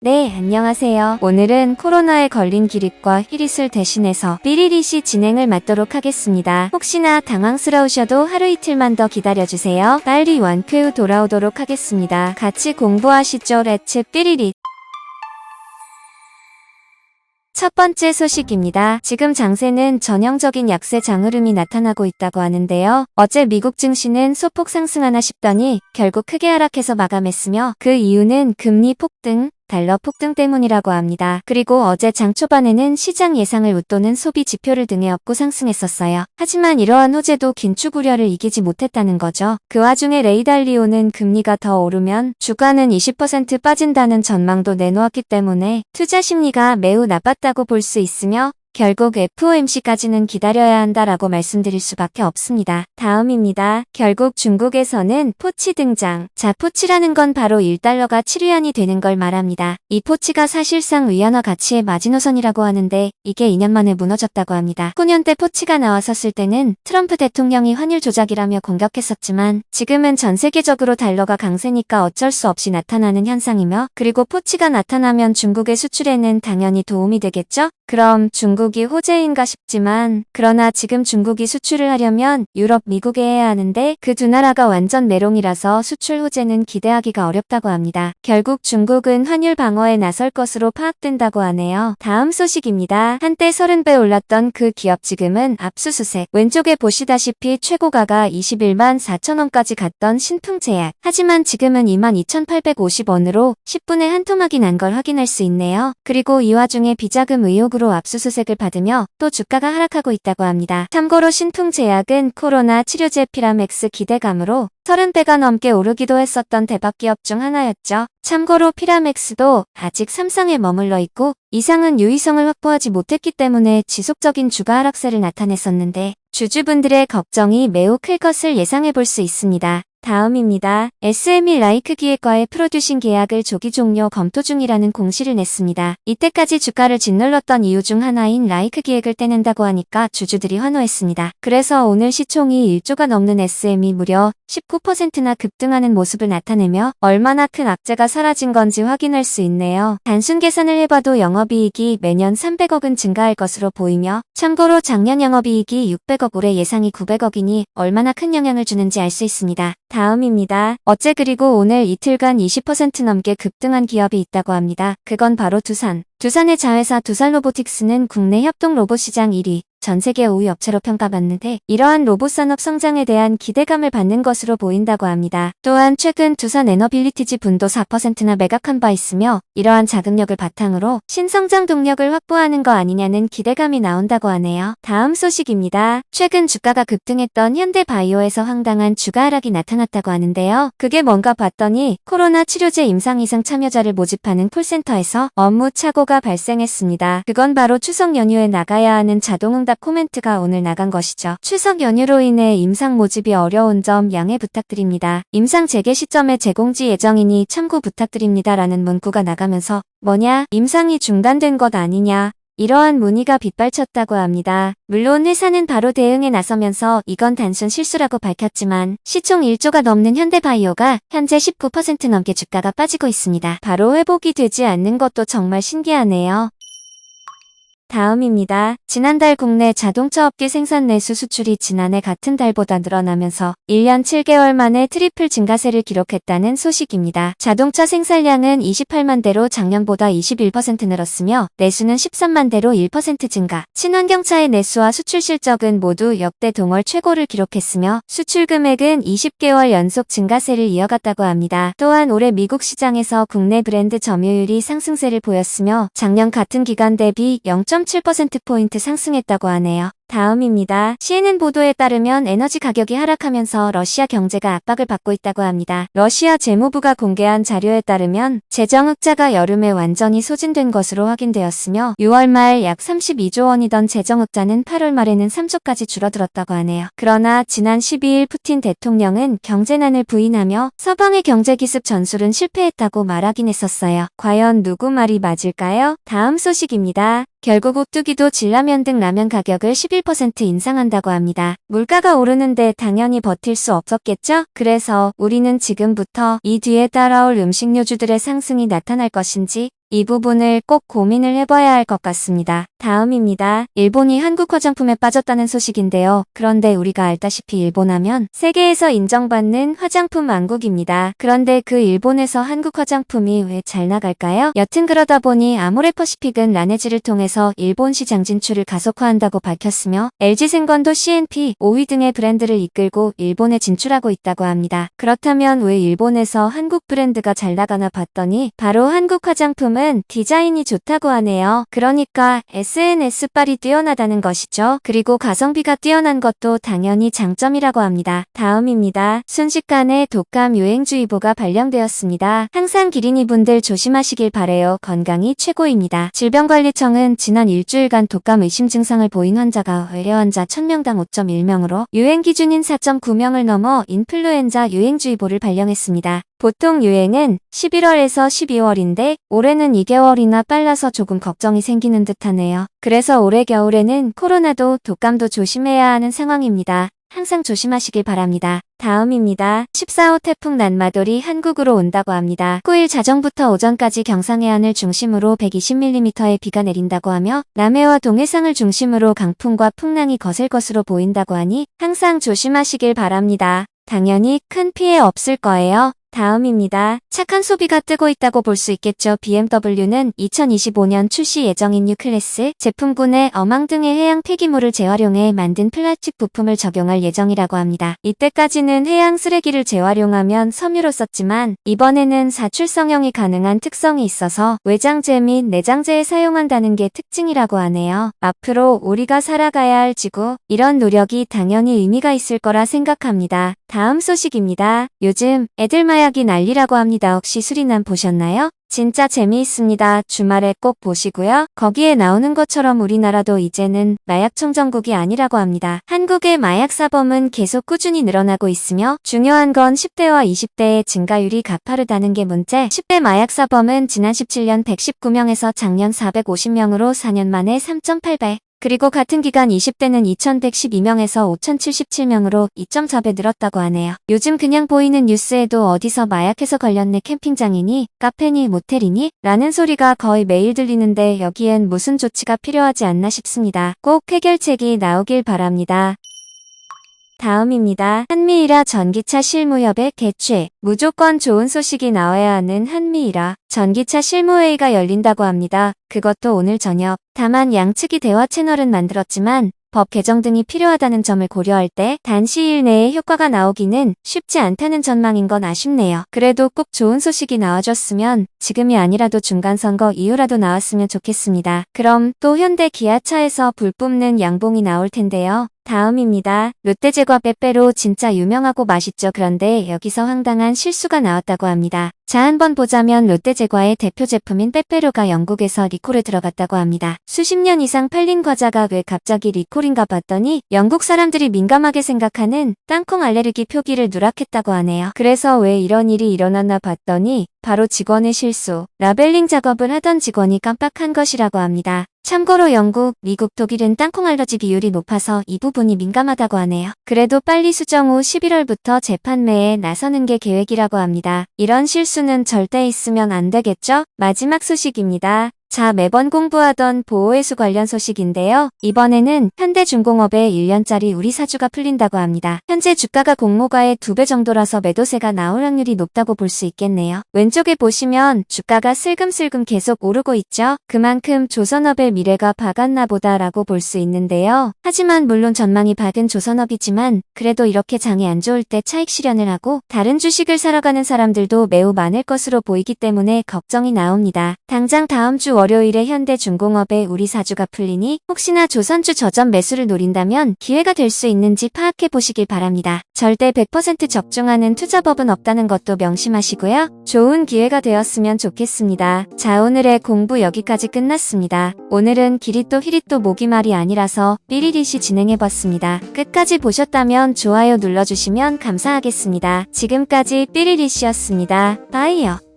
네, 안녕하세요. 오늘은 코로나에 걸린 기립과 히릿을 대신해서 삐리릿이 진행을 맡도록 하겠습니다. 혹시나 당황스러우셔도 하루 이틀만 더 기다려주세요. 빨리 완쾌 후 돌아오도록 하겠습니다. 같이 공부하시죠. 렛츠 삐리릿. 첫 번째 소식입니다. 지금 장세는 전형적인 약세 장흐름이 나타나고 있다고 하는데요. 어제 미국 증시는 소폭 상승하나 싶더니 결국 크게 하락해서 마감했으며 그 이유는 금리 폭등, 달러 폭등 때문이라고 합니다. 그리고 어제 장 초반에는 시장 예상을 웃도는 소비 지표를 등에 업고 상승했었어요. 하지만 이러한 호재도 긴축 우려를 이기지 못했다는 거죠. 그 와중에 레이 달리오는 금리가 더 오르면 주가는 20% 빠진다는 전망도 내놓았기 때문에 투자 심리가 매우 나빴다고 볼 수 있으며 결국 FOMC까지는 기다려야 한다라고 말씀드릴 수밖에 없습니다. 다음입니다. 결국 중국에서는 포치 등장. 자, 포치라는 건 바로 1달러가 7위안이 되는 걸 말합니다. 이 포치가 사실상 위안화 가치의 마지노선이라고 하는데 이게 2년 만에 무너졌다고 합니다. 9년 때 포치가 나왔었을 때는 트럼프 대통령이 환율 조작이라며 공격했었지만 지금은 전 세계적으로 달러가 강세니까 어쩔 수 없이 나타나는 현상이며 그리고 포치가 나타나면 중국의 수출에는 당연히 도움이 되겠죠? 그럼 중국이 호재인가 싶지만 그러나 지금 중국이 수출을 하려면 유럽, 미국에 해야 하는데 그 두 나라가 완전 메롱이라서 수출 호재는 기대하기가 어렵다고 합니다. 결국 중국은 환율 방어에 나설 것으로 파악된다고 하네요. 다음 소식입니다. 한때 30배 올랐던 그 기업 지금은 압수수색. 왼쪽에 보시다시피 최고가가 21만 4천원까지 갔던 신풍제약. 하지만 지금은 22,850원으로 10분의 한 토막이 난 걸 확인할 수 있네요. 그리고 이 와중에 비자금 의혹으로 압수수색을 받으며 또 주가가 하락하고 있다고 합니다. 참고로 신풍제약은 코로나 치료제 피라맥스 기대감으로 30배가 넘게 오르기도 했었던 대박기업 중 하나였죠. 참고로 피라맥스도 아직 3상에 머물러 있고 이상은 유의성을 확보하지 못했기 때문에 지속적인 주가 하락세를 나타냈었는데 주주분들의 걱정이 매우 클 것을 예상해 볼 수 있습니다. 다음입니다. SME 라이크 기획과의 프로듀싱 계약을 조기 종료 검토 중이라는 공시를 냈습니다. 이때까지 주가를 짓눌렀던 이유 중 하나인 라이크 기획을 떼낸다고 하니까 주주들이 환호했습니다. 그래서 오늘 시총이 1조가 넘는 SM이 무려 19%나 급등하는 모습을 나타내며 얼마나 큰 악재가 사라진 건지 확인할 수 있네요. 단순 계산을 해봐도 영업이익이 매년 300억은 증가할 것으로 보이며 참고로 작년 영업이익이 600억 올해 예상이 900억이니 얼마나 큰 영향을 주는지 알 수 있습니다. 다음입니다. 어제 그리고 오늘 이틀간 20% 넘게 급등한 기업이 있다고 합니다. 그건 바로 두산. 두산의 자회사 두산로보틱스는 국내 협동 로봇 시장 1위, 전 세계 5위 업체로 평가받는데 이러한 로봇 산업 성장에 대한 기대감을 받는 것으로 보인다고 합니다. 또한 최근 두산 에너빌리티지 분도 4%나 매각한 바 있으며 이러한 자금력을 바탕으로 신성장 동력을 확보하는 거 아니냐는 기대감이 나온다고 하네요. 다음 소식입니다. 최근 주가가 급등했던 현대바이오에서 황당한 주가 하락이 나타났다고 하는데요. 그게 뭔가 봤더니 코로나 치료제 임상 이상 참여자를 모집하는 콜센터에서 업무 착오가 발생했습니다. 그건 바로 추석 연휴에 나가야 하는 자동응답 코멘트가 오늘 나간 것이죠. 추석 연휴로 인해 임상 모집이 어려운 점 양해 부탁드립니다. 임상 재개 시점에 제공지 예정이니 참고 부탁드립니다. 라는 문구가 나가면서 뭐냐? 임상이 중단된 것 아니냐? 이러한 문의가 빗발쳤다고 합니다. 물론 회사는 바로 대응에 나서면서 이건 단순 실수라고 밝혔지만 시총 1조가 넘는 현대바이오가 현재 19% 넘게 주가가 빠지고 있습니다. 바로 회복이 되지 않는 것도 정말 신기하네요. 다음입니다. 지난달 국내 자동차 업계 생산 내수 수출이 지난해 같은 달보다 늘어나면서 1년 7개월 만에 트리플 증가세를 기록했다는 소식입니다. 자동차 생산량은 28만 대로 작년보다 21% 늘었으며 내수는 13만 대로 1% 증가. 친환경차의 내수와 수출 실적은 모두 역대 동월 최고를 기록했으며 수출 금액은 20개월 연속 증가세를 이어갔다고 합니다. 또한 올해 미국 시장에서 국내 브랜드 점유율이 상승세를 보였으며 작년 같은 기간 대비 0.7%포인트 상승했다고 하네요. 다음입니다. CNN 보도에 따르면 에너지 가격이 하락하면서 러시아 경제가 압박을 받고 있다고 합니다. 러시아 재무부가 공개한 자료에 따르면 재정 흑자가 여름에 완전히 소진된 것으로 확인되었으며 6월 말 약 32조 원이던 재정 흑자는 8월 말에는 3조까지 줄어들었다고 하네요. 그러나 지난 12일 푸틴 대통령은 경제난을 부인하며 서방의 경제 기습 전술은 실패했다고 말하긴 했었어요. 과연 누구 말이 맞을까요? 다음 소식입니다. 결국 오뚜기도 진라면 등 라면 가격을 11% 인상한다고 합니다. 물가가 오르는데 당연히 버틸 수 없었겠죠? 그래서 우리는 지금부터 이 뒤에 따라올 음식료주들의 상승이 나타날 것인지 이 부분을 꼭 고민을 해봐야 할 것 같습니다. 다음입니다. 일본이 한국 화장품에 빠졌다는 소식인데요. 그런데 우리가 알다시피 일본 하면 세계에서 인정받는 화장품 왕국입니다. 그런데 그 일본에서 한국 화장품이 왜 잘 나갈까요? 여튼 그러다 보니 아모레퍼시픽은 라네즈를 통해서 일본 시장 진출을 가속화한다고 밝혔으며 LG생건도 CNP, 오위 등의 브랜드를 이끌고 일본에 진출하고 있다고 합니다. 그렇다면 왜 일본에서 한국 브랜드가 잘 나가나 봤더니 바로 한국 화장품은 디자인이 좋다고 하네요. 그러니까 SNS빨이 뛰어나다는 것이죠. 그리고 가성비가 뛰어난 것도 당연히 장점이라고 합니다. 다음입니다. 순식간에 독감 유행주의보가 발령되었습니다. 항상 기린이분들 조심하시길 바래요. 건강이 최고입니다. 질병관리청은 지난 일주일간 독감 의심 증상을 보인 환자가 외래 환자 1000명당 5.1명으로 유행 기준인 4.9명을 넘어 인플루엔자 유행주의보를 발령했습니다. 보통 유행은 11월에서 12월인데 올해는 2개월이나 빨라서 조금 걱정이 생기는 듯하네요. 그래서 올해 겨울에는 코로나도 독감도 조심해야 하는 상황입니다. 항상 조심하시길 바랍니다. 다음입니다. 14호 태풍 난마돌이 한국으로 온다고 합니다. 9일 자정부터 오전까지 경상해안을 중심으로 120mm의 비가 내린다고 하며 남해와 동해상을 중심으로 강풍과 풍랑이 거셀 것으로 보인다고 하니 항상 조심하시길 바랍니다. 당연히 큰 피해 없을 거예요. 다음입니다. 착한 소비가 뜨고 있다고 볼 수 있겠죠. BMW는 2025년 출시 예정인 U클래스 제품군에 어망 등의 해양 폐기물을 재활용해 만든 플라스틱 부품을 적용할 예정이라고 합니다. 이때까지는 해양 쓰레기를 재활용하면 섬유로 썼지만 이번에는 사출성형이 가능한 특성이 있어서 외장재 및 내장재에 사용한다는 게 특징이라고 하네요. 앞으로 우리가 살아가야 할 지구, 이런 노력이 당연히 의미가 있을 거라 생각합니다. 다음 소식입니다. 요즘 애들 마약이 난리라고 합니다. 혹시 수리남 보셨나요? 진짜 재미있습니다. 주말에 꼭 보시고요. 거기에 나오는 것처럼 우리나라도 이제는 마약 청정국이 아니라고 합니다. 한국의 마약 사범은 계속 꾸준히 늘어나고 있으며 중요한 건 10대와 20대의 증가율이 가파르다는 게 문제. 10대 마약 사범은 지난 17년 119명에서 작년 450명으로 4년 만에 3.8배. 그리고 같은 기간 20대는 2112명에서 5077명으로 2.4배 늘었다고 하네요. 요즘 그냥 보이는 뉴스에도 어디서 마약해서 걸렸네, 캠핑장이니 카페니 모텔이니 라는 소리가 거의 매일 들리는데 여기엔 무슨 조치가 필요하지 않나 싶습니다. 꼭 해결책이 나오길 바랍니다. 다음입니다. 한미일화 전기차 실무협의 개최. 무조건 좋은 소식이 나와야 하는 한미일화 전기차 실무회의가 열린다고 합니다. 그것도 오늘 저녁. 다만 양측이 대화 채널은 만들었지만 법 개정 등이 필요하다는 점을 고려할 때 단 시일 내에 효과가 나오기는 쉽지 않다는 전망인 건 아쉽네요. 그래도 꼭 좋은 소식이 나와줬으면 지금이 아니라도 중간선거 이후라도 나왔으면 좋겠습니다. 그럼 또 현대 기아차에서 불 뿜는 양봉이 나올 텐데요. 다음입니다. 롯데제과 빼빼로 진짜 유명하고 맛있죠. 그런데 여기서 황당한 실수가 나왔다고 합니다. 자, 한번 보자면 롯데제과의 대표 제품인 빼빼로가 영국에서 리콜에 들어갔다고 합니다. 수십 년 이상 팔린 과자가 왜 갑자기 리콜인가 봤더니 영국 사람들이 민감하게 생각하는 땅콩 알레르기 표기를 누락했다고 하네요. 그래서 왜 이런 일이 일어났나 봤더니 바로 직원의 실수, 라벨링 작업을 하던 직원이 깜빡한 것이라고 합니다. 참고로 영국, 미국, 독일은 땅콩 알러지 비율이 높아서 이 부분이 민감하다고 하네요. 그래도 빨리 수정 후 11월부터 재판매에 나서는 게 계획이라고 합니다. 이런 실수는 절대 있으면 안 되겠죠? 마지막 소식입니다. 자, 매번 공부하던 보호회수 관련 소식인데요. 이번에는 현대중공업의 1년짜리 우리 사주가 풀린다고 합니다. 현재 주가가 공모가의 2배 정도라서 매도세가 나올 확률이 높다고 볼 수 있겠네요. 왼쪽에 보시면 주가가 슬금슬금 계속 오르고 있죠. 그만큼 조선업의 미래가 밝았나 보다라고 볼 수 있는데요. 하지만 물론 전망이 밝은 조선업이지만 그래도 이렇게 장이 안 좋을 때 차익 실현을 하고 다른 주식을 사러 가는 사람들도 매우 많을 것으로 보이기 때문에 걱정이 나옵니다. 당장 다음 주 월요일에 현대중공업의 우리 사주가 풀리니 혹시나 조선주 저점 매수를 노린다면 기회가 될 수 있는지 파악해 보시길 바랍니다. 절대 100% 적중하는 투자법은 없다는 것도 명심하시고요. 좋은 기회가 되었으면 좋겠습니다. 자, 오늘의 공부 여기까지 끝났습니다. 오늘은 기리또 히리또 모기말이 아니라서 삐리리시 진행해봤습니다. 끝까지 보셨다면 좋아요 눌러주시면 감사하겠습니다. 지금까지 삐리리시였습니다. 바이요.